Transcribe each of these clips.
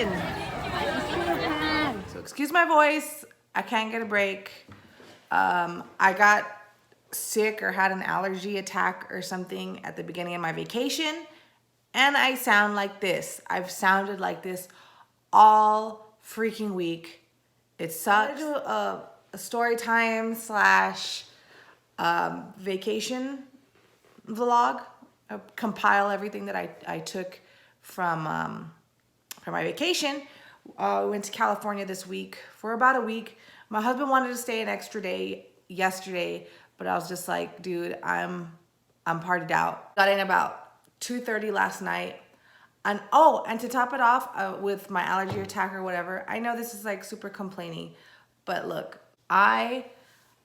doing? So excuse my voice. I can't get a break. I got sick or had an allergy attack or something at the beginning of my vacation, and I sound like this. I've sounded like this all freaking week. It sucks. I'm gonna do a story time slash vacation vlog. I'll compile everything that I took from my vacation. We went to California this week for about a week. My husband wanted to stay an extra day yesterday, but I was just like, dude, I'm partied out. Got in about 2:30 last night. And oh, and to top it off with my allergy attack or whatever, I know this is like super complaining, but look, I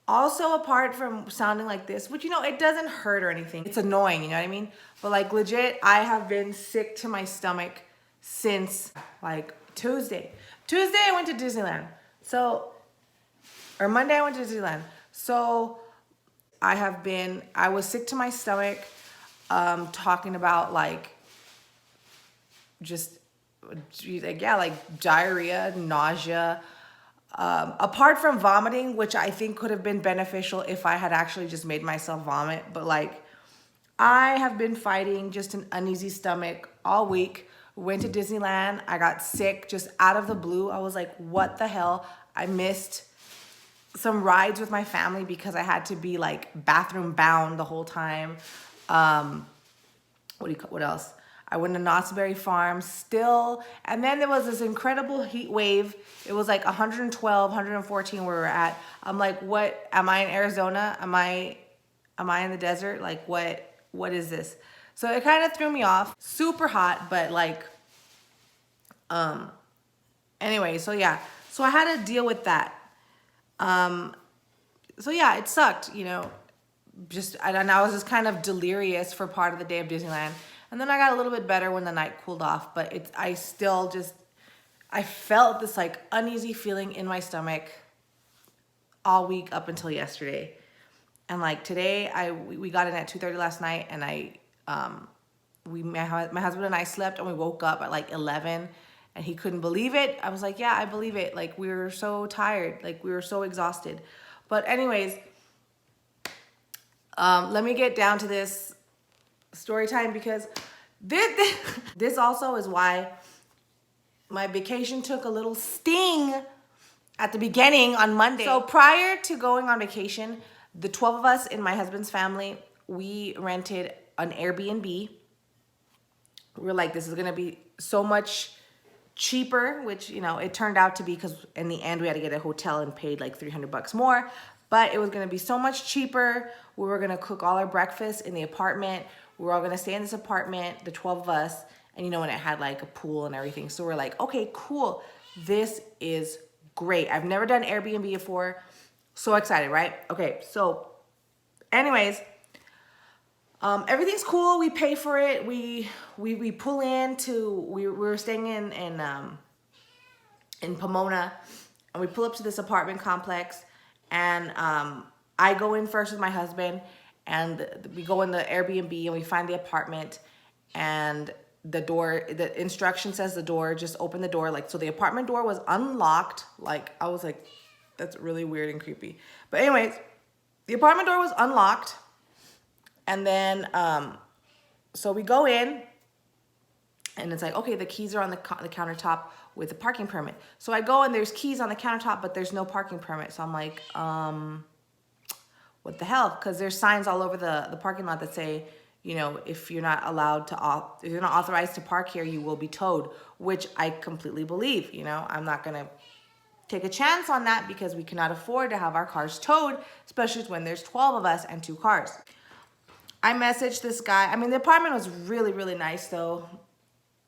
also, apart from sounding like this, which, you know, it doesn't hurt or anything. It's annoying, you know what I mean? But like legit, I have been sick to my stomach since like Tuesday. Tuesday I went to Disneyland. Or Monday I went to Disneyland. So I was sick to my stomach, talking about like, just, yeah, like diarrhea, nausea, apart from vomiting, which I think could have been beneficial if I had actually just made myself vomit. But like, I have been fighting just an uneasy stomach all week. Went to Disneyland. I got sick just out of the blue. I was like, what the hell? I missed some rides with my family because I had to be like bathroom bound the whole time. What else? I went to Knott's Berry Farm still. And then there was this incredible heat wave. It was like 112, 114 where we were at. I'm like, what? Am I in Arizona? Am I in the desert? Like, what is this? So it kind of threw me off. Super hot, but like, anyway, so yeah. So I had to deal with that. So yeah, it sucked, you know, and I was just kind of delirious for part of the day of Disneyland. And then I got a little bit better when the night cooled off, but I felt this like uneasy feeling in my stomach all week up until yesterday. And like today, we got in at 2:30 last night, and my husband and I slept, and we woke up at like 11, and he couldn't believe it. I was like, yeah, I believe it. Like, we were so tired, like we were so exhausted. But anyways, let me get down to this story time, because this also is why my vacation took a little sting at the beginning on Monday. So prior to going on vacation, the 12 of us in my husband's family, we rented an Air BnB. We were like, this is gonna be so much cheaper, which, you know, it turned out to be, because in the end we had to get a hotel and paid like $300 more, but it was gonna be so much cheaper. We were gonna cook all our breakfast in the apartment. We were all gonna stay in this apartment, the 12 of us, and you know, and it had like a pool and everything. So we're like, okay, cool. This is great. I've never done Airbnb before. So excited, right? Okay, so anyways, everything's cool. We pay for it. We pull we were staying in Pomona, and we pull up to this apartment complex, and I go in first with my husband, and we go in the Airbnb, and we find the apartment, and the instruction says just open the door. Like, so the apartment door was unlocked. Like, I was like, that's really weird and creepy. But anyways, the apartment door was unlocked. And then, so we go in, and it's like, okay, the keys are on the countertop with the parking permit. So I go, and there's keys on the countertop, but there's no parking permit. So I'm like, what the hell? Because there's signs all over the parking lot that say, you know, if you're not authorized to park here, you will be towed, which I completely believe. You know, I'm not gonna take a chance on that, because we cannot afford to have our cars towed, especially when there's 12 of us and 2 cars. I messaged this guy. I mean, the apartment was really, really nice though.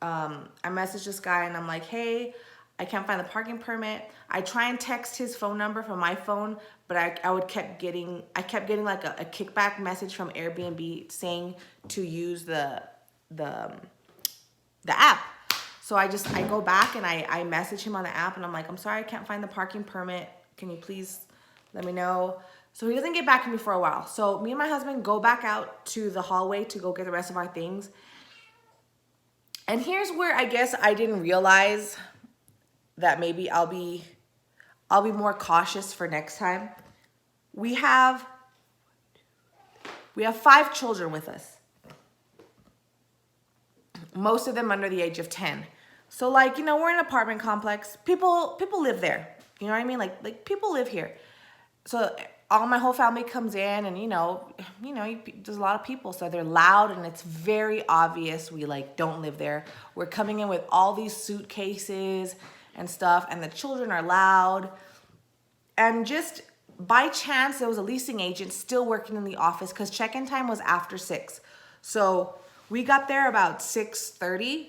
I messaged this guy, and I'm like, hey, I can't find the parking permit. I try and text his phone number from my phone, but I kept getting like a kickback message from Airbnb saying to use the app. So I go back, and I message him on the app, and I'm like, I'm sorry, I can't find the parking permit. Can you please let me know? So he doesn't get back to me for a while. So me and my husband go back out to the hallway to go get the rest of our things. And here's where I guess I didn't realize that maybe I'll be more cautious for next time. We have 5 children with us. Most of them under the age of 10. So like, we're in an apartment complex. People live there. You know what I mean? Like people live here. So my whole family comes in, and there's a lot of people, so they're loud, and it's very obvious we like don't live there. We're coming in with all these suitcases and stuff, and the children are loud. And just by chance, there was a leasing agent still working in the office because check-in time was after 6. So we got there about 6:30.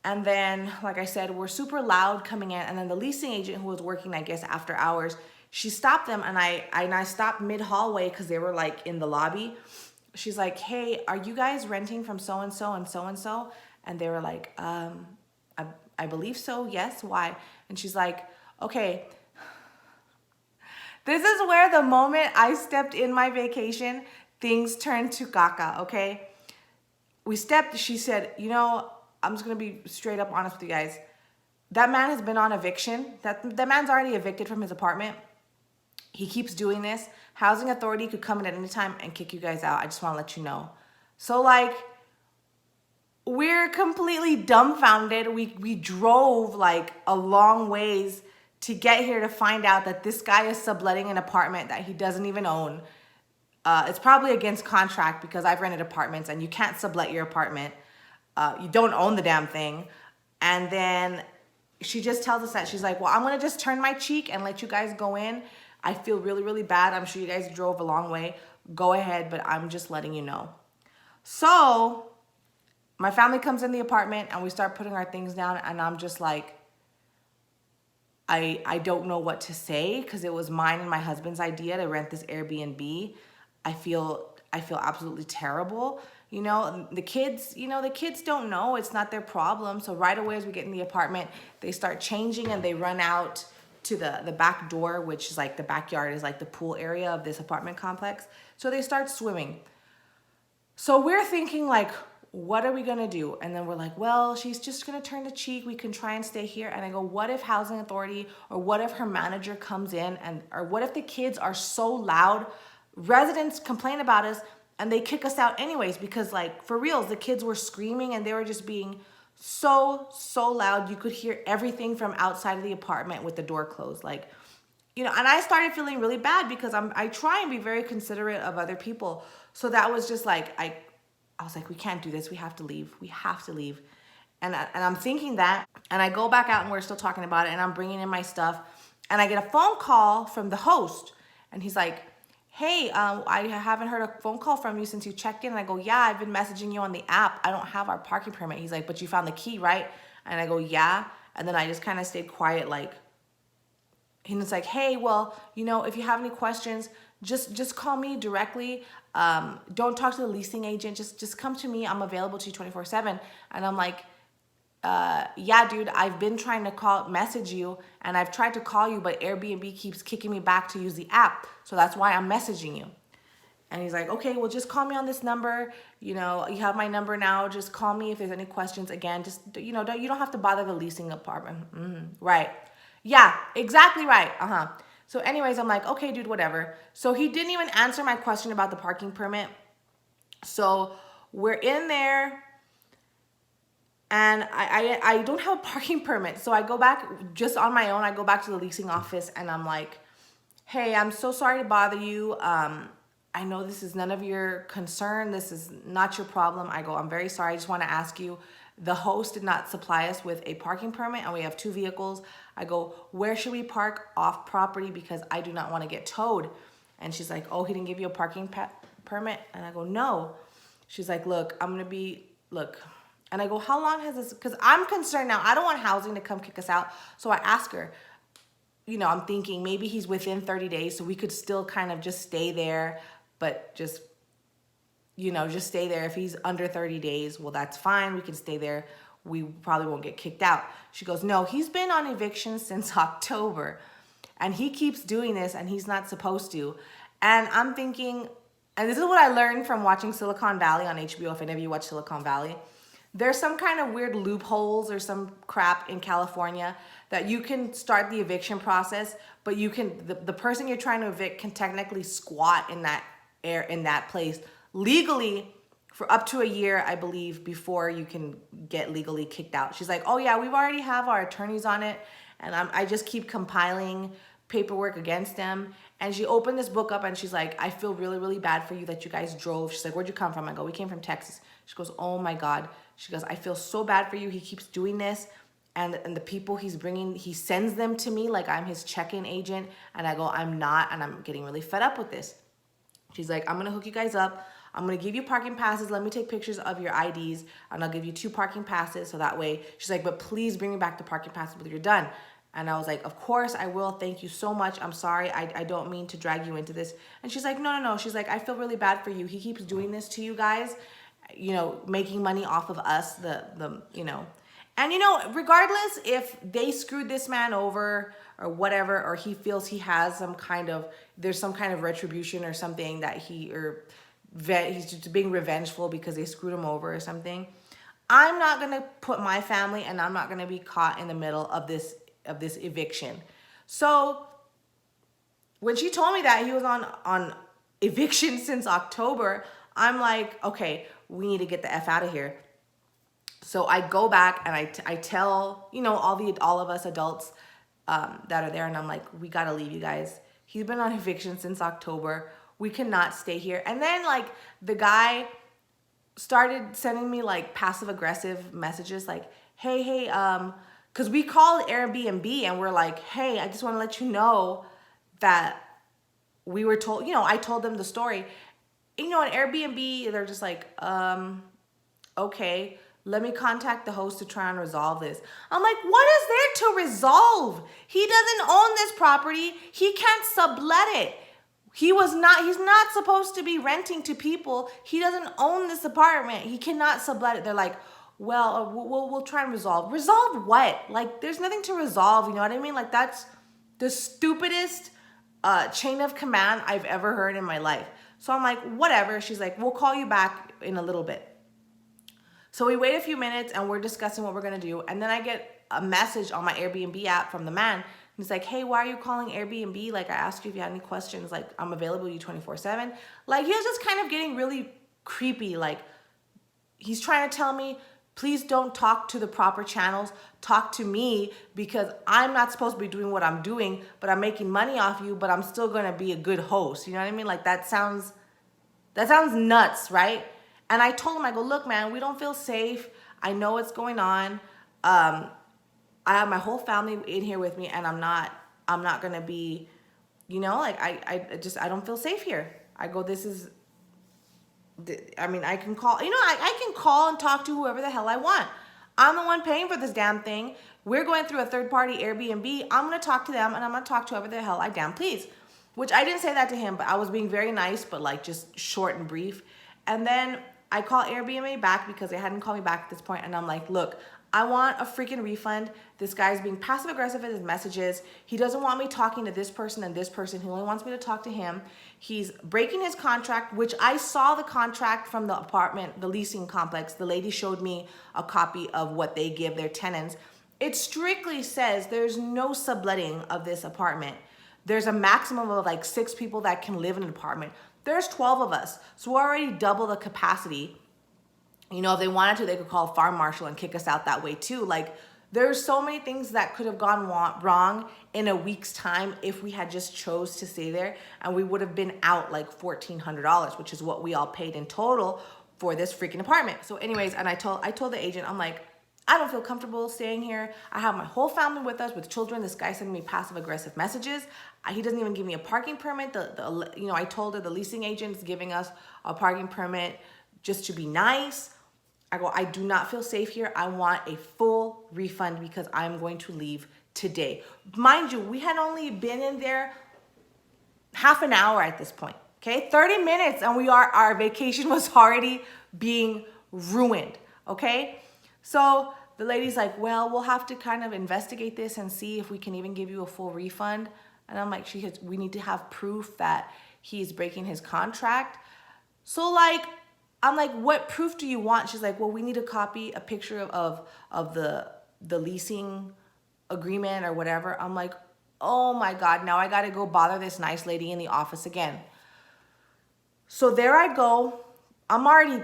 And then, like I said, we're super loud coming in. And then the leasing agent who was working, I guess, after hours, she stopped them. And I stopped mid-hallway because they were like in the lobby. She's like, hey, are you guys renting from so-and-so and so-and-so? And they were like, I believe so. Yes. Why? And she's like, okay. This is where the moment I stepped in my vacation, things turned to caca, okay? She said, I'm just going to be straight up honest with you guys. That man has been on eviction. That man's already evicted from his apartment. He keeps doing this. Housing authority could come in at any time and kick you guys out. I just want to let you know. So like, we're completely dumbfounded. We drove like a long ways to get here to find out that this guy is subletting an apartment that he doesn't even own. It's probably against contract because I've rented apartments and you can't sublet your apartment. You don't own the damn thing. And then she just tells us that she's like, well, I'm going to just turn my cheek and let you guys go in. I feel really, really bad. I'm sure you guys drove a long way. Go ahead, but I'm just letting you know. So my family comes in the apartment and we start putting our things down, and I'm just like, I don't know what to say because it was mine and my husband's idea to rent this Airbnb. I feel absolutely terrible. The kids don't know. It's not their problem. So right away as we get in the apartment, they start changing and they run out to the back door, which is like the backyard is like the pool area of this apartment complex. So they start swimming. So we're thinking like, what are we going to do? And then we're like, well, she's just going to turn the cheek. We can try and stay here. And I go, what if housing authority or what if her manager comes in or what if the kids are so loud, residents complain about us and they kick us out anyways? Because like for reals, the kids were screaming and they were just being so loud. You could hear everything from outside of the apartment with the door closed. Like, and I started feeling really bad because I try and be very considerate of other people. So that was just like, I was like, we can't do this. We have to leave. We have to leave. And I'm thinking that, and I go back out and we're still talking about it and I'm bringing in my stuff and I get a phone call from the host and he's like, hey, I haven't heard a phone call from you since you checked in. And I go, yeah, I've been messaging you on the app. I don't have our parking permit. He's like, but you found the key, right? And I go, yeah. And then I just kind of stayed quiet. Like, and it's like, hey, well, if you have any questions, just call me directly. Don't talk to the leasing agent. Just come to me. I'm available to you 24/7. And I'm like, yeah, dude, I've been trying to message you and I've tried to call you, but Airbnb keeps kicking me back to use the app. So that's why I'm messaging you. And he's like, okay, well, just call me on this number. You have my number now. Just call me if there's any questions. Again, just, you don't have to bother the leasing apartment. Right. Yeah, exactly right. So anyways, I'm like, okay, dude, whatever. So he didn't even answer my question about the parking permit. So we're in there and I don't have a parking permit. So I go back just on my own. I go back to the leasing office and I'm like, hey, I'm so sorry to bother you. I know this is none of your concern. This is not your problem. I go, I'm very sorry. I just want to ask you, the host did not supply us with a parking permit and we have 2 vehicles. I go, where should we park off property because I do not want to get towed? And she's like, oh, he didn't give you a parking permit? And I go, no. She's like, look. And I go, how long has this? Because I'm concerned now. I don't want housing to come kick us out. So I ask her, I'm thinking maybe he's within 30 days. So we could still kind of just stay there, but just stay there. If he's under 30 days, well, that's fine. We can stay there. We probably won't get kicked out. She goes, no, he's been on eviction since October and he keeps doing this and he's not supposed to. And I'm thinking, and this is what I learned from watching Silicon Valley on HBO, if any of you watch Silicon Valley, There's some kind of weird loopholes or some crap in California that you can start the eviction process, but you can, the person you're trying to evict can technically squat in that place legally for up to a year, I believe, before you can get legally kicked out. She's like, oh yeah, we've already have our attorneys on it, and I just keep compiling paperwork against them. And she opened this book up and she's like, I feel really, really bad for you that you guys drove. She's like, where'd you come from? I go, we came from Texas. She goes, oh my God. She goes, I feel so bad for you. He keeps doing this. And the people he's bringing, he sends them to me like I'm his check-in agent. And I go, I'm not, and I'm getting really fed up with this. She's like, I'm gonna hook you guys up. I'm gonna give you parking passes. Let me take pictures of your IDs and I'll give you 2 parking passes. So that way, she's like, but please bring me back the parking passes when you're done. And I was like, of course I will. Thank you so much. I'm sorry. I don't mean to drag you into this. And she's like, no. She's like, I feel really bad for you. He keeps doing this to you guys, you know, making money off of us, you know. And, you know, regardless if they screwed this man over or whatever, or he feels he has there's some kind of retribution or something that he's just being revengeful because they screwed him over or something. I'm not going to put my family, and I'm not going to be caught in the middle of this eviction. So when she told me that he was on eviction since October, I'm like, okay, we need to get the F out of here. So I go back and I tell, you know, all of us adults that are there, and I'm like, we got to leave, you guys. He's been on eviction since October. We cannot stay here. And then like the guy started sending me like passive aggressive messages like, hey, because we called Air BnB and we're like, hey, I just want to let you know that we were told, you know, I told them the story. You know, on Air BnB, they're just like, okay, let me contact the host to try and resolve this. I'm like, what is there to resolve? He doesn't own this property. He can't sublet it. He's not supposed to be renting to people. He doesn't own this apartment. He cannot sublet it. They're like, well, we'll try and resolve. Resolve what? Like, there's nothing to resolve, you know what I mean? Like, that's the stupidest chain of command I've ever heard in my life. So I'm like, whatever. She's like, we'll call you back in a little bit. So we wait a few minutes and we're discussing what we're gonna do. And then I get a message on my Airbnb app from the man. He's like, hey, why are you calling Airbnb? Like, I asked you if you had any questions. Like, I'm available to you 24/7. Like, he was just kind of getting really creepy. Like, he's trying to tell me, please don't talk to the proper channels. Talk to me because I'm not supposed to be doing what I'm doing, but I'm making money off you, but I'm still gonna be a good host. You know what I mean? Like, that sounds nuts, right? And I told him, I go, look, man, we don't feel safe. I know what's going on. I have my whole family in here with me, and I'm not gonna be, you know, like I don't feel safe here. I go, I can call, you know, I can call and talk to whoever the hell I want. I'm the one paying for this damn thing. We're going through a third-party Airbnb. I'm gonna talk to them, and I'm gonna talk to whoever the hell I damn please. Which I didn't say that to him, but I was being very nice, but like just short and brief. And then I call Airbnb back because they hadn't called me back at this point, and I'm like, look, I want a freaking refund. This guy's being passive aggressive in his messages. He doesn't want me talking to this person and this person. He only wants me to talk to him. He's breaking his contract, which I saw the contract from the apartment, the leasing complex. The lady showed me a copy of what they give their tenants. It strictly says there's no subletting of this apartment. There's a maximum of like 6 people that can live in an apartment. There's 12 of us, so we're already double the capacity. You know, if they wanted to, they could call a fire marshal and kick us out that way too. Like, there's so many things that could have gone wrong in a week's time if we had just chose to stay there, and we would have been out like $1,400, which is what we all paid in total for this freaking apartment. So anyways, and I told the agent, I'm like, I don't feel comfortable staying here. I have my whole family with us with children. This guy sending me passive aggressive messages. He doesn't even give me a parking permit. You know, I told her the leasing agent is giving us a parking permit just to be nice. I go, I do not feel safe here. I want a full refund because I'm going to leave today. Mind you, we had only been in there half an hour at this point, okay? 30 minutes and our vacation was already being ruined, okay? So the lady's like, well, we'll have to kind of investigate this and see if we can even give you a full refund. And I'm like, we need to have proof that he's breaking his contract. So like, I'm like, what proof do you want? She's like, well, we need a picture of the leasing agreement or whatever. I'm like, oh my God, now I got to go bother this nice lady in the office again. So there I go. I'm already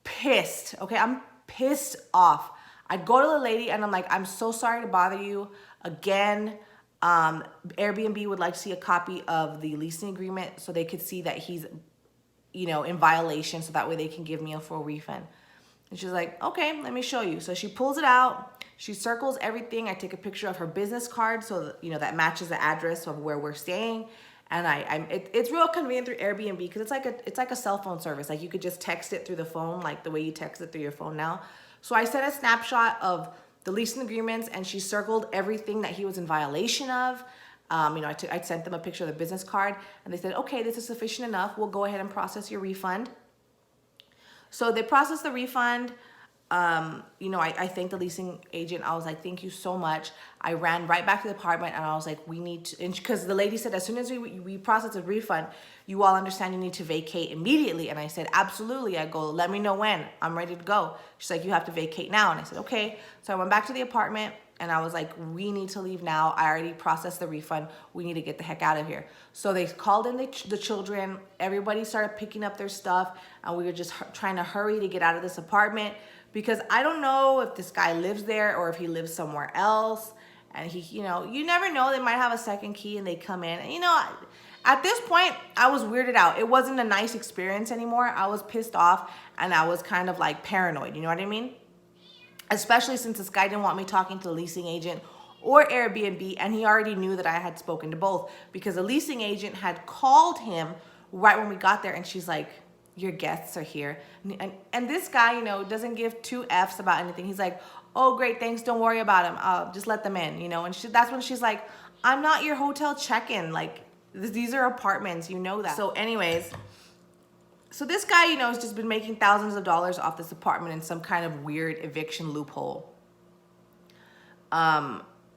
pissed. Okay, I'm pissed off. I go to the lady and I'm like, I'm so sorry to bother you again. Airbnb would like to see a copy of the leasing agreement so they could see that he's, in violation, so that way they can give me a full refund. And she's like, okay, let me show you. So she pulls it out. She circles everything. I take a picture of her business card so that, that matches the address of where we're staying. And it's real convenient through Airbnb because it's like a cell phone service. Like you could just text it through the phone, like the way you text it through your phone now. So I sent a snapshot of the leasing agreements, and she circled everything that he was in violation of. I sent them a picture of the business card, and they said, okay, this is sufficient enough. We'll go ahead and process your refund. So they processed the refund. I thanked the leasing agent. I was like, thank you so much. I ran right back to the apartment and I was like, we need to, because the lady said, as soon as we process the refund, you all understand you need to vacate immediately. And I said, absolutely. I go, let me know when. I'm ready to go. She's like, you have to vacate now. And I said, okay. So I went back to the apartment and I was like, we need to leave now. I already processed the refund. We need to get the heck out of here. So they called in the children. Everybody started picking up their stuff and we were just trying to hurry to get out of this apartment, because I don't know if this guy lives there or if he lives somewhere else. And he, you never know, they might have a second key and they come in. And at this point, I was weirded out. It wasn't a nice experience anymore. I was pissed off and I was kind of like paranoid, you know what I mean? Especially since this guy didn't want me talking to the leasing agent or Airbnb, and he already knew that I had spoken to both, because the leasing agent had called him right when we got there, and she's like, your guests are here. And this guy, doesn't give two F's about anything. He's like, oh, great, thanks, don't worry about him. Just let them in, and that's when she's like, I'm not your hotel check-in. Like, these are apartments, that. So anyways, so this guy, has just been making thousands of dollars off this apartment in some kind of weird eviction loophole.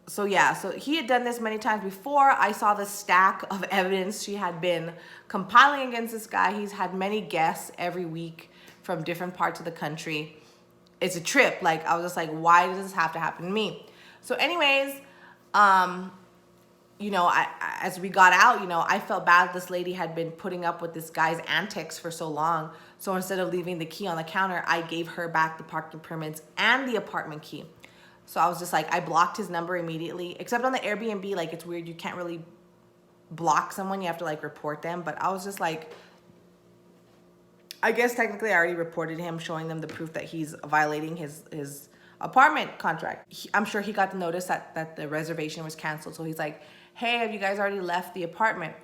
So he had done this many times before. I saw the stack of evidence she had been compiling against this guy. He's had many guests every week from different parts of the country. It's a trip. Like, I was just like, why does this have to happen to me? So anyways, as we got out, I felt bad this lady had been putting up with this guy's antics for so long. So instead of leaving the key on the counter, I gave her back the parking permits and the apartment key. So I was just like, I blocked his number immediately, except on the Airbnb, like, it's weird. You can't really block someone. You have to like report them. But I was just like, I guess technically I already reported him, showing them the proof that he's violating his apartment contract. I'm sure he got the notice that the reservation was canceled. So he's like, hey, have you guys already left the apartment?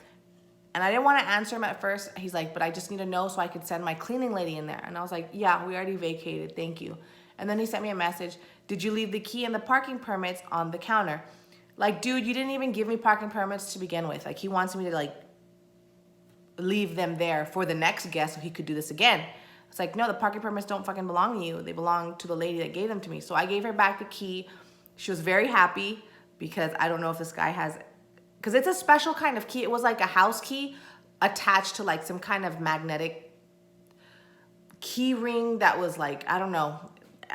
And I didn't want to answer him at first. He's like, but I just need to know so I could send my cleaning lady in there. And I was like, yeah, we already vacated. Thank you. And then he sent me a message. Did you leave the key and the parking permits on the counter? Like, dude, you didn't even give me parking permits to begin with. Like, he wants me to like leave them there for the next guest so he could do this again. It's like, no, the parking permits don't fucking belong to you. They belong to the lady that gave them to me. So I gave her back the key. She was very happy, because I don't know if this guy has, because it's a special kind of key. It was like a house key attached to like some kind of magnetic key ring that was like, I don't know.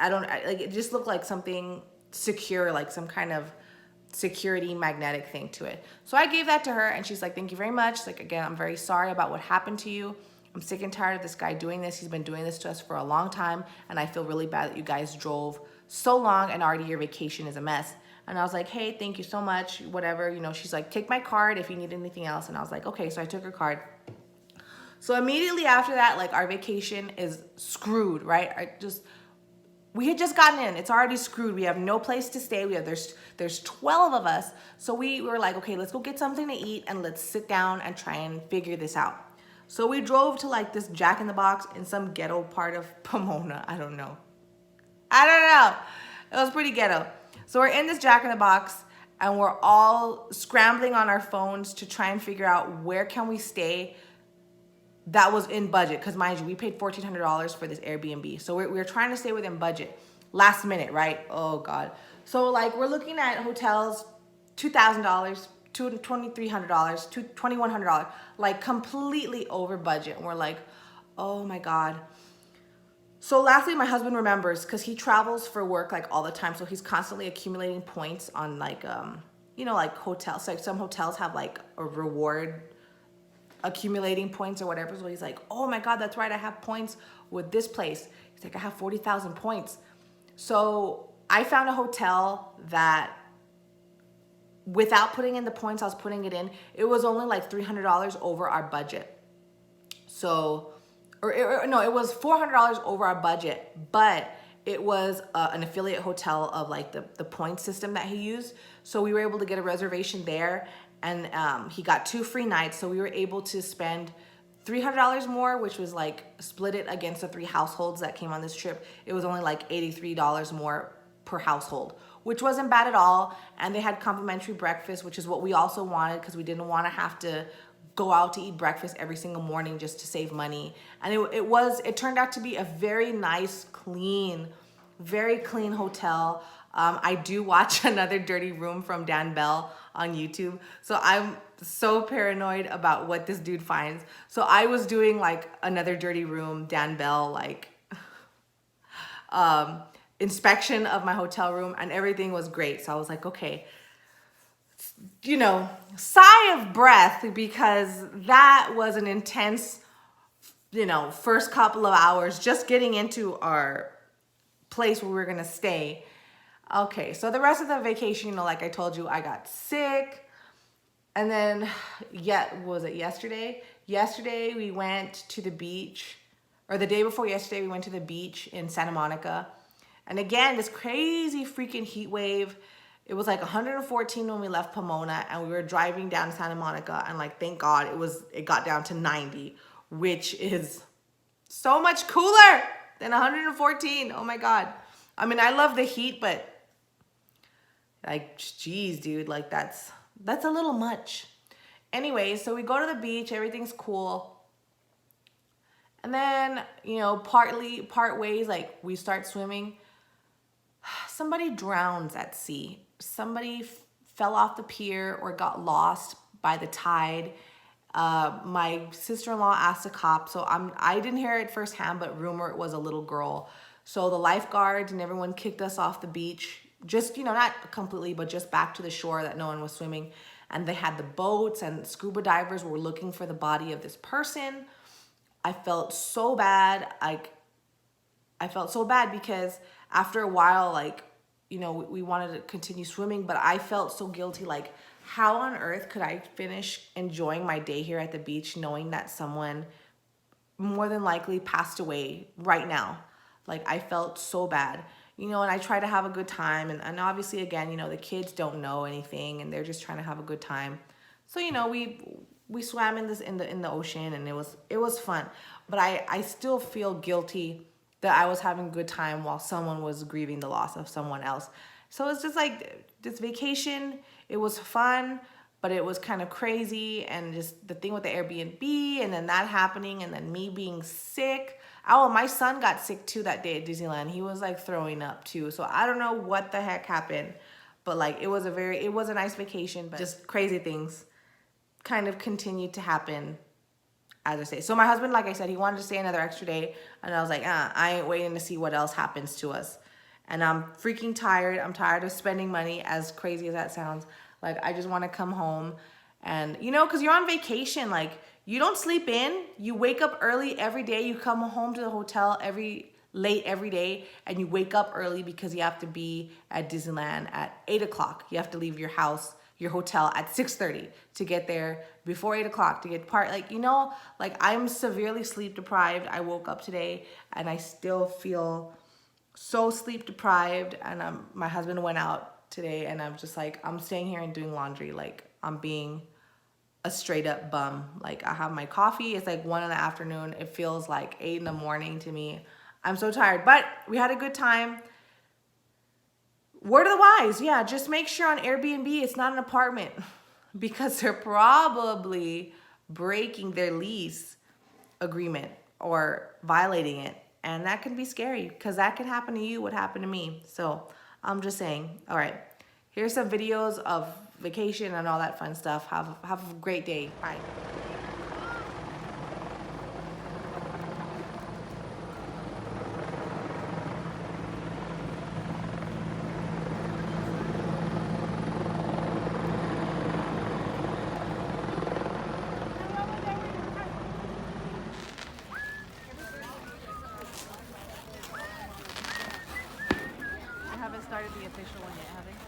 Like, it just looked like something secure, like some kind of security magnetic thing to it. So I gave that to her, and she's like, thank you very much. Like, again, I'm very sorry about what happened to you. I'm sick and tired of this guy doing this. He's been doing this to us for a long time, and I feel really bad that you guys drove so long and already your vacation is a mess. And I was like, hey, thank you so much, whatever. She's like, take my card if you need anything else. And I was like, okay. So I took her card. So immediately after that, like, our vacation is screwed, right? We had just gotten in. It's already screwed. We have no place to stay. There's 12 of us. So we were like, okay, let's go get something to eat and let's sit down and try and figure this out. So we drove to like this Jack in the Box in some ghetto part of Pomona. I don't know. It was pretty ghetto. So we're in this Jack in the Box and we're all scrambling on our phones to try and figure out where can we stay that was in budget. Because mind you, we paid $1,400 for this Airbnb. So we're trying to stay within budget. Last minute, right? Oh God. So like, we're looking at hotels, $2,000, $2,300, $2,100, like completely over budget. And we're like, oh my God. So lastly, my husband remembers because he travels for work like all the time. So he's constantly accumulating points on like, you know, like hotels. Like some hotels have like a reward accumulating points or whatever. So he's like, oh my God, that's right. I have points with this place. He's like, I have 40,000 points. So I found a hotel that without putting in the points I was putting it in, it was only like $300 over our budget. So, no, it was $400 over our budget, but it was an affiliate hotel of like the point system that he used. So we were able to get a reservation there, and he got 2 free nights. So we were able to spend $300 more, which was like split it against the 3 households that came on this trip. It was only like $83 more per household, which wasn't bad at all. And they had complimentary breakfast, which is what we also wanted because we didn't want to have to go out to eat breakfast every single morning just to save money. And it turned out to be a very nice, very clean hotel. I do watch Another Dirty Room from Dan Bell on YouTube. So I'm so paranoid about what this dude finds. So I was doing like Another Dirty Room, Dan Bell, like inspection of my hotel room, and everything was great. So I was like, okay, you know, sigh of breath, because that was an intense, you know, first couple of hours just getting into our place where we were gonna stay. Okay, so the rest of the vacation, you know, like I told you, I got sick. And then, was it yesterday? Yesterday we went to the beach, or the day before yesterday, we went to the beach in Santa Monica. And again, this crazy freaking heat wave. It was like 114 when we left Pomona, and we were driving down Santa Monica, and like, thank God it got down to 90, which is so much cooler than 114. Oh my God. I mean, I love the heat, but like, geez, dude, like that's a little much. Anyway, so we go to the beach, everything's cool. And then, you know, part ways, like we start swimming. Somebody drowns at sea. Somebody fell off the pier or got lost by the tide. My sister-in-law asked a cop, so I didn't hear it firsthand, but rumor it was a little girl. So the lifeguards and everyone kicked us off the beach, just, you know, not completely, but just back to the shore that no one was swimming. And they had the boats, and scuba divers were looking for the body of this person. I felt so bad. I felt so bad because after a while, like, you know, we wanted to continue swimming, but I felt so guilty. Like, how on earth could I finish enjoying my day here at the beach knowing that someone more than likely passed away right now? Like, I felt so bad, you know, and I try to have a good time. And obviously, again, you know, the kids don't know anything and they're just trying to have a good time. So, you know, we swam in the ocean, and it was fun. But I still feel guilty that I was having a good time while someone was grieving the loss of someone else. So it's just like this vacation, it was fun, but it was kind of crazy. And just the thing with the Airbnb, and then that happening, and then me being sick. Oh, my son got sick too that day at Disneyland. He was like throwing up too. So I don't know what the heck happened, but like it was a nice vacation, but just crazy things kind of continued to happen as I say. So my husband, like I said, he wanted to stay another extra day, and I was like, I ain't waiting to see what else happens to us. And I'm freaking tired. I'm tired of spending money, as crazy as that sounds. Like, I just want to come home. And, you know, because you're on vacation, like, you don't sleep in. You wake up early every day. You come home to the hotel late every day, and you wake up early because you have to be at Disneyland at 8 o'clock. You have to leave your hotel at 6:30 to get there before 8 o'clock to get like, you know, like, I'm severely sleep deprived. I woke up today and I still feel so sleep deprived. And my husband went out today, and I'm just like, I'm staying here and doing laundry. Like, I'm being a straight up bum. Like, I have my coffee. It's like 1 in the afternoon. It feels like 8 in the morning to me. I'm so tired, but we had a good time. Word of the wise, yeah, just make sure on Airbnb it's not an apartment, because they're probably breaking their lease agreement or violating it. And that can be scary, because that can happen to you what happened to me. So I'm just saying. All right, here's some videos of vacation and all that fun stuff. Have a great day. Bye. the official one yet, have they?